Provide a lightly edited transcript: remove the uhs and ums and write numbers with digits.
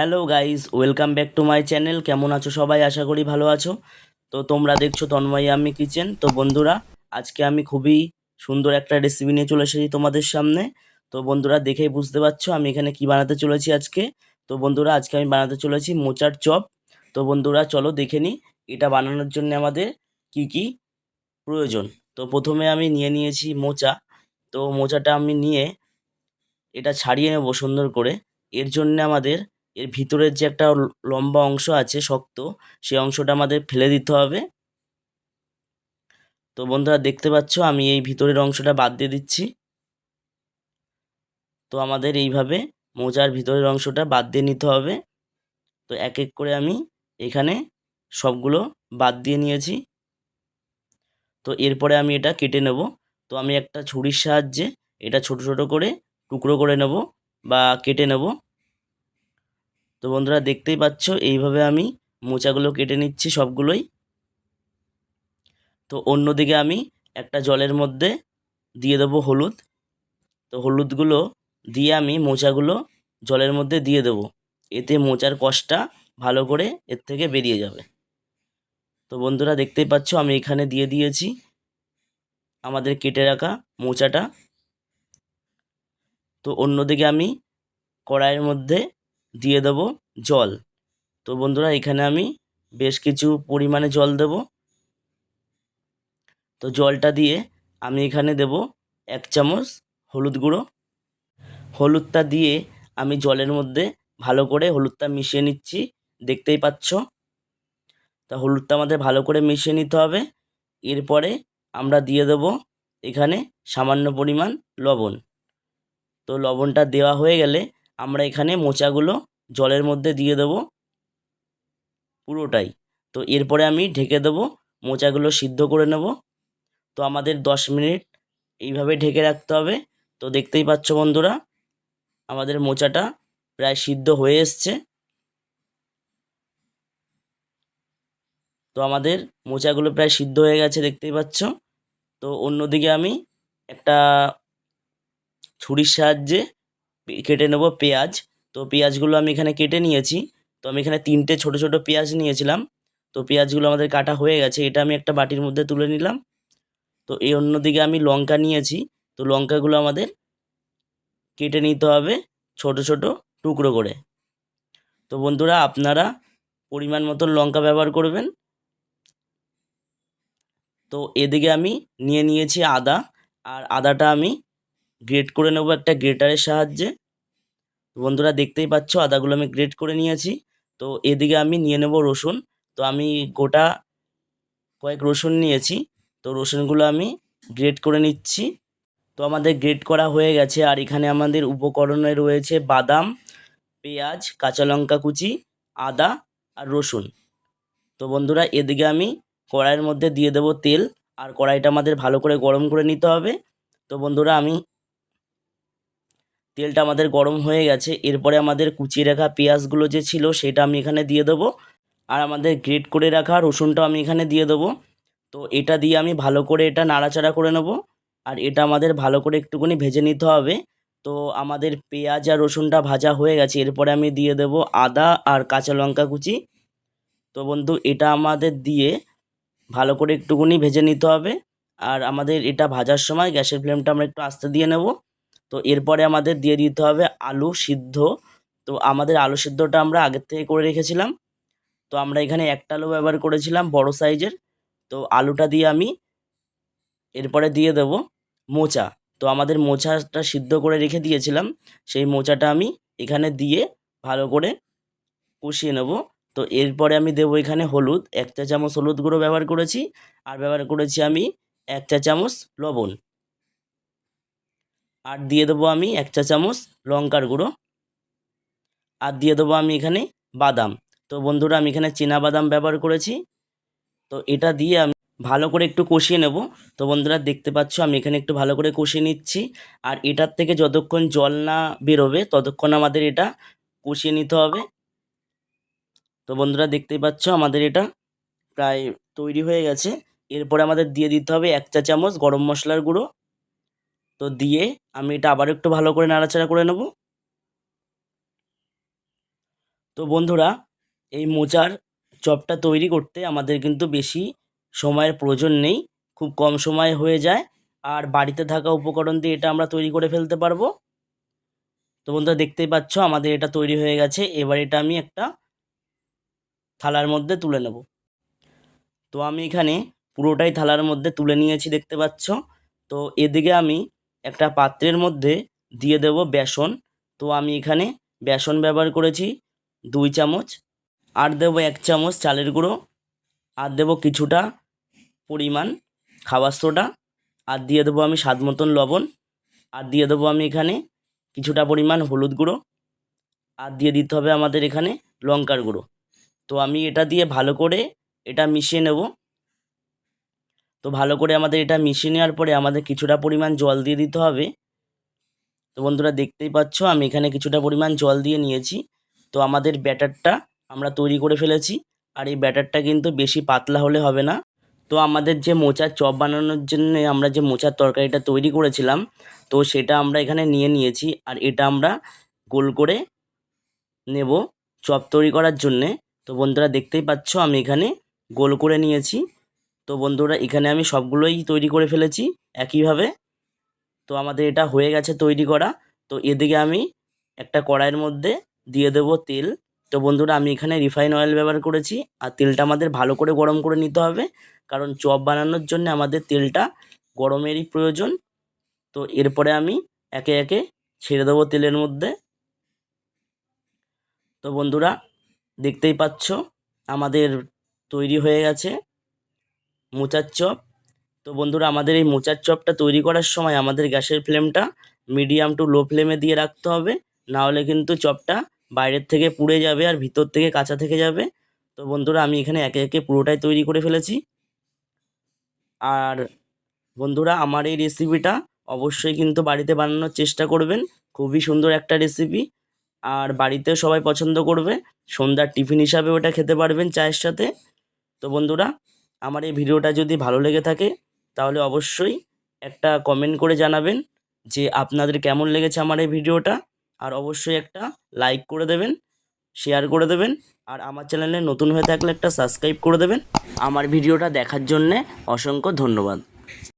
Hello guys, welcome back to my channel. কেমন আছো সবাই? আশা করি ভালো আছো। তো তোমরা দেখছো তন্ময় আমি কিচেন। তো বন্ধুরা, আজকে আমি খুবই সুন্দর একটা রেসিপি নিয়ে চলে এসেছি তোমাদের সামনে। তো বন্ধুরা, দেখেই বুঝতে পারছো আমি এখানে কি বানাতে চলেছি আজকে। তো বন্ধুরা, আজকে আমি বানাতে চলেছি মোচার চপ। তো বন্ধুরা, চলো দেখে নিই এটা বানানোর জন্য আমাদের কি কি প্রয়োজন। তো প্রথমে আমি নিয়েছি মোচা। তো মোচাটা আমি নিয়ে এটা ছাড়িয়ে নেব সুন্দর করে। এর জন্য আমাদের এর ভিতরের যে একটা লম্বা অংশ আছে শক্ত, সেই অংশটা আমাদের ফেলে দিতে হবে। তো বন্ধুরা, দেখতে পাচ্ছ আমি এই ভিতরের অংশটা বাদ দিয়ে দিচ্ছি। তো আমাদের এইভাবে মোচার ভিতরের অংশটা বাদ দিয়ে নিতে হবে। তো এক এক করে আমি এখানে সবগুলো বাদ দিয়ে নিয়েছি। তো এরপরে আমি এটা কেটে নেব। তো আমি একটা ছুরির সাহায্যে এটা ছোট ছোট করে টুকরো করে নেব বা কেটে নেব। তো বন্ধুরা, দেখতেই পাচ্ছ এইভাবে আমি মোচাগুলো কেটে নিচ্ছি সবগুলোই। তো অন্যদিকে আমি একটা জলের মধ্যে দিয়ে দেবো হলুদ। তো হলুদগুলো দিয়ে আমি মোচাগুলো জলের মধ্যে দিয়ে দেবো। এতে মোচার কষটা ভালো করে এর থেকে বেরিয়ে যাবে। তো বন্ধুরা, দেখতেই পাচ্ছ আমি এখানে দিয়ে দিয়েছি আমাদের কেটে রাখা মোচাটা। তো অন্যদিকে আমি কড়াইয়ের মধ্যে দিয়ে দেবো জল। তো বন্ধুরা, এখানে আমি বেশ কিছু পরিমাণে জল দেব। তো জলটা দিয়ে আমি এখানে দেব 1 চামচ হলুদ গুঁড়ো। হলুদটা দিয়ে আমি জলের মধ্যে ভালো করে হলুদটা মিশিয়ে নিচ্ছি, দেখতেই পাচ্ছ। তা হলুদটা আমাদের ভালো করে মিশিয়ে নিতে হবে। এরপরে আমরা দিয়ে দেব এখানে সামান্য পরিমাণ লবণ। তো লবণটা দেওয়া হয়ে গেলে আমরা এখানে মোচাগুলো জলের মধ্যে দিয়ে দেব পুরোটাই। তো এরপরে আমি ঢেকে দেবো, মোচাগুলো সিদ্ধ করে নেব। তো আমাদের 10 মিনিট এইভাবে ঢেকে রাখতে হবে। তো দেখতেই পাচ্ছ বন্ধুরা, আমাদের মোচাটা প্রায় সিদ্ধ হয়ে এসছে। তো আমাদের মোচাগুলো প্রায় সিদ্ধ হয়ে গেছে, দেখতেই পাচ্ছ। তো অন্যদিকে আমি একটা ছুরির সাহায্যে কেটে নেব পেঁয়াজ। তো পেঁয়াজগুলো আমি এখানে কেটে নিয়েছি। তো আমি এখানে 3টে ছোট ছোট পেঁয়াজ নিয়েছিলাম। তো পেঁয়াজগুলো আমাদের কাটা হয়ে গেছে, এটা আমি একটা বাটির মধ্যে তুলে নিলাম। তো এই অন্যদিকে আমি লঙ্কা নিয়েছি। তো লঙ্কাগুলো আমাদের কেটে নিতে হবে ছোট ছোট টুকরো করে। তো বন্ধুরা, আপনারা পরিমাণ মতো লঙ্কা ব্যবহার করবেন। তো এদিকে আমি নিয়েছি আদা। আর আদাটা আমি গ্রেট করে নেব একটা গ্রেটারের সাহায্যে। তো বন্ধুরা, দেখতেই পাচ্ছ আদাগুলো আমি গ্রেট করে নিয়েছি। তো এদিকে আমি নিয়ে নেব রসুন। তো আমি গোটা কয়েক রসুন নিয়েছি। তো রসুনগুলো আমি গ্রেট করে নিচ্ছি। তো আমাদের গ্রেট করা হয়ে গেছে। আর এখানে আমাদের উপকরণে রয়েছে বাদাম, পেঁয়াজ, কাঁচা লঙ্কা কুচি, আদা আর রসুন। তো বন্ধুরা, এদিকে আমি কড়াইয়ের মধ্যে দিয়ে দেব তেল। আর কড়াইটা আমাদের ভালো করে গরম করে নিতে হবে। তো বন্ধুরা, তেলটা আমাদের গরম হয়ে গেছে। এরপরে আমাদের কুচিয়ে রাখা পেঁয়াজগুলো যে ছিল সেটা আমি এখানে দিয়ে দেবো। আর আমাদের গ্রেট করে রাখা রসুনটাও আমি এখানে দিয়ে দেবো। তো এটা দিয়ে আমি ভালো করে এটা নাড়াচাড়া করে নেব। আর এটা আমাদের ভালো করে একটুখানি ভেজে নিতে হবে। তো আমাদের পেঁয়াজ আর রসুনটা ভাজা হয়ে গেছে। এরপরে আমি দিয়ে দেব আদা আর কাঁচা লঙ্কা কুচি। তো বন্ধু, এটা আমাদের দিয়ে ভালো করে একটুখানি ভেজে নিতে হবে। আর আমাদের এটা ভাজার সময় গ্যাসের ফ্লেমটা আমরা একটু আস্তে দিয়ে নেব। তো এরপরে আমাদের দিয়ে দিতে হবে আলু সিদ্ধ। তো আমাদের আলু সিদ্ধটা আমরা আগের থেকে করে রেখেছিলাম। তো আমরা এখানে একটা আলু ব্যবহার করেছিলাম বড় সাইজের। তো আলুটা দিয়ে আমি এরপরে দিয়ে দেব মোচা। তো আমাদের মোচাটা সিদ্ধ করে রেখে দিয়েছিলাম, সেই মোচাটা আমি এখানে দিয়ে ভালো করে কষিয়ে নেব। তো এরপরে আমি দেবো এখানে হলুদ, 1 চা চামচ হলুদ গুঁড়ো ব্যবহার করেছি। আর ব্যবহার করেছি আমি 1 চা চামচ লবণ। আর দিয়ে দেবো আমি 1 চা চামচ লঙ্কার গুঁড়ো। আর দিয়ে দেবো আমি এখানে বাদাম। তো বন্ধুরা, আমি এখানে চীনা বাদাম ব্যবহার করেছি। তো এটা দিয়ে আমি ভালো করে একটু কষিয়ে নেব। তো বন্ধুরা, দেখতে পাচ্ছ আমি এখানে একটু ভালো করে কষিয়ে নিচ্ছি। আর এটার থেকে যতক্ষণ জল না বেরোবে ততক্ষণ আমাদের এটা কষিয়ে নিতে হবে। তো বন্ধুরা, দেখতেই পাচ্ছ আমাদের এটা প্রায় তৈরি হয়ে গেছে। এরপরে আমাদের দিয়ে দিতে হবে 1 চা চামচ গরম মশলার গুঁড়ো। তো দিয়ে আমি এটা আবার একটু ভালো করে নাড়াচাড়া করে নেব। তো বন্ধুরা, এই মোচার চপটা তৈরি করতে আমাদের কিন্তু বেশি সময়ের প্রয়োজন নেই, খুব কম সময়ে হয়ে যায়। আর বাড়িতে থাকা উপকরণ দিয়ে এটা আমরা তৈরি করে ফেলতে পারবো। তো বন্ধুরা, দেখতেই পাচ্ছ আমাদের এটা তৈরি হয়ে গেছে। এবার এটা আমি একটা থালার মধ্যে তুলে নেব। তো আমি এখানে পুরোটাই থালার মধ্যে তুলে নিয়েছি, দেখতে পাচ্ছ। তো এদিকে আমি একটা পাত্রের মধ্যে দিয়ে দেব বেসন। তো আমি এখানে বেসন ব্যবহার করেছি 2 চামচ। আর দেবো 1 চামচ চালের গুঁড়ো। আর দেবো কিছুটা পরিমাণ খাবার সোডা। আর দিয়ে দেবো আমি স্বাদ মতন লবণ। আর দিয়ে দেবো আমি এখানে কিছুটা পরিমাণ হলুদ গুঁড়ো। আর দিয়ে দিতে হবে আমাদের এখানে লঙ্কার গুঁড়ো। তো আমি এটা দিয়ে ভালো করে এটা মিশিয়ে নেব। তো ভালো করে আমাদের এটা মিশিয়ে নেওয়ার পরে আমাদের কিছুটা পরিমাণ জল দিয়ে দিতে হবে। তো বন্ধুরা, দেখতেই পাচ্ছ আমি এখানে কিছুটা পরিমাণ জল দিয়ে নিয়েছি। তো আমাদের ব্যাটারটা আমরা তৈরি করে ফেলেছি। আর এই ব্যাটারটা কিন্তু বেশি পাতলা হলে হবে না। তো আমাদের যে মোচার চপ বানানোর জন্য আমরা যে মোচার তরকারিটা তৈরি করেছিলাম, তো সেটা আমরা এখানে নিয়ে নিয়েছি। আর এটা আমরা গোল করে নেব চপ তৈরি করার জন্যে। তো বন্ধুরা, দেখতেই পাচ্ছ আমি এখানে গোল করে নিয়েছি। তো বন্ধুরা, এখানে আমি সবগুলোই তৈরি করে ফেলেছি একইভাবে। তো আমাদের এটা হয়ে গেছে তৈরি করা। তো এদিকে আমি একটা কড়াইয়ের মধ্যে দিয়ে দেব তেল। তো বন্ধুরা, আমি এখানে রিফাইন অয়েল ব্যবহার করেছি। আর তেলটা আমাদের ভালো করে গরম করে নিতে হবে, কারণ চপ বানানোর জন্য আমাদের তেলটা গরমেরই প্রয়োজন। তো এরপরে আমি একে একে ছেড়ে দেবো তেলের মধ্যে। তো বন্ধুরা, দেখতেই পাচ্ছ আমাদের তৈরি হয়ে গেছে মোচার চপ। তো বন্ধুরা, আমাদের এই মোচার চপটা তৈরি করার সময় আমাদের গ্যাসের ফ্লেমটা মিডিয়াম টু লো ফ্লেমে দিয়ে রাখতে হবে, না হলে কিন্তু চপটা বাইরের থেকে পুড়ে যাবে আর ভিতর থেকে কাঁচা থেকে যাবে। তো বন্ধুরা, আমি এখানে একে একে পুরোটাই তৈরি করে ফেলেছি। আর বন্ধুরা, আমার এই রেসিপিটা অবশ্যই কিন্তু বাড়িতে বানানোর চেষ্টা করবেন। খুবই সুন্দর একটা রেসিপি। আর বাড়িতেও সবাই পছন্দ করবে। সন্ধ্যার টিফিন হিসাবে ওটা খেতে পারবেন চায়ের সাথে। তো বন্ধুরা, আমার এই ভিডিওটা যদি ভালো লেগে থাকে তাহলে অবশ্যই একটা কমেন্ট করে জানাবেন যে আপনাদের কেমন লেগেছে আমার এই ভিডিওটা। আর অবশ্যই একটা লাইক করে দেবেন, শেয়ার করে দেবেন। আর আমার চ্যানেলে নতুন হয়ে থাকলে একটা সাবস্ক্রাইব করে দেবেন। আমার ভিডিওটা দেখার জন্যে অসংখ্য ধন্যবাদ।